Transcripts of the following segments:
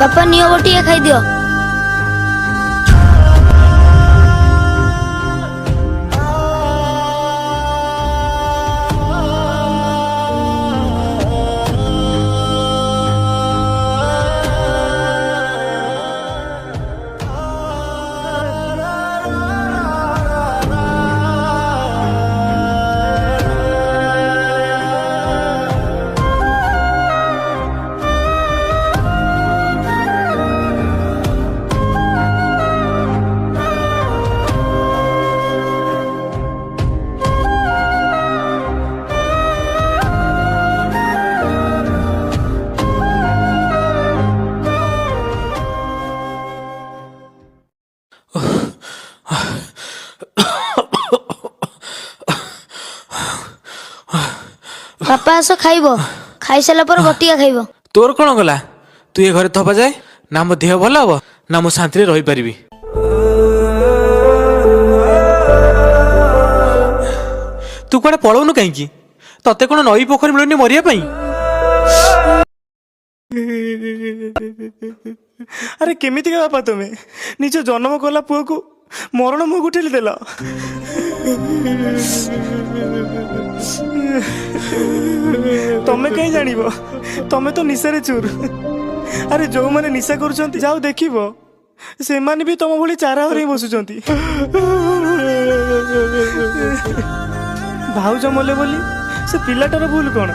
ବାପା ନିଅ ଗୋଟିଏ ଖାଇଦିଅ। ବାପା ଆସ ଖାଇବ। ଖାଇସାରିଲା ପରେ ବଟିକା ଖାଇବ। ତୋର କଣ ଗଲା? ତୁ ଏ ଘରେ ଥବା ଯାଏ ନା ମୋ ଦେହ ଭଲ ହବ ନା ମୁଁ ଶାନ୍ତିରେ ରହିପାରିବି। ତୁ କୁଆଡେ ପଳଉନୁ କାହିଁକି? ତତେ କଣ ନଈ ପୋଖରୀ ମିଳୁନି ମରିବା ପାଇଁ? ଆରେ କେମିତିକା ବାପା ତମେ? ନିଜ ଜନ୍ମ କଲା ପୁଅକୁ ମରଣ ମୁହଁକୁ ଠେଲି ଦେଲ। ତମେ କାହିଁ ଜାଣିବ? ତମେ ତ ନିଶାରେ ଚୁର। ଆରେ ଯୋଉମାନେ ନିଶା କରୁଛନ୍ତି ଯାଉ ଦେଖିବ, ସେମାନେ ବି ତମ ଭଳି ଚାରା ହରେଇ ବସୁଛନ୍ତି। ଭାଉଜ ମଲେ ବୋଲି ସେ ପିଲାଟାର ଭୁଲ କଣ?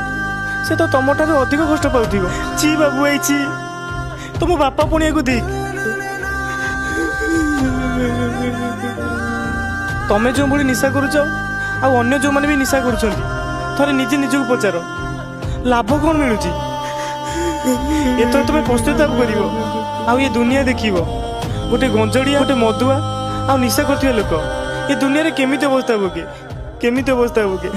ସେ ତ ତମଠାରୁ ଅଧିକ କଷ୍ଟ ପାଉଥିବ। ଛି ବାବୁ ହେଇଛି ତମ ବାପା ପୁଣିଆକୁ ଦେଇ। ତମେ ଯେଉଁ ଭଳି ନିଶା କରୁଛ ଆଉ ଅନ୍ୟ ଯେଉଁମାନେ ବି ନିଶା କରୁଛନ୍ତି, ଥରେ ନିଜେ ନିଜକୁ ପଚାର ଲାଭ କ'ଣ ମିଳୁଛି? ଏଥର ତମେ ପଶ୍ଚାତାପ କରିବ ଆଉ ଏ ଦୁନିଆ ଦେଖିବ। ଗୋଟେ ଗଞ୍ଜଡ଼ିଆ, ଗୋଟେ ମଦୁଆ ଆଉ ନିଶା କରୁଥିବା ଲୋକ ଏ ଦୁନିଆରେ କେମିତି ଅବସ୍ଥା ଭୋଗେ, କେମିତି ଅବସ୍ଥା ଭୋଗେ।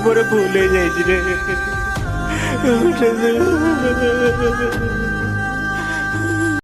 ମୋର ଭୁଲ ହେଇଯାଇଛି ରେ।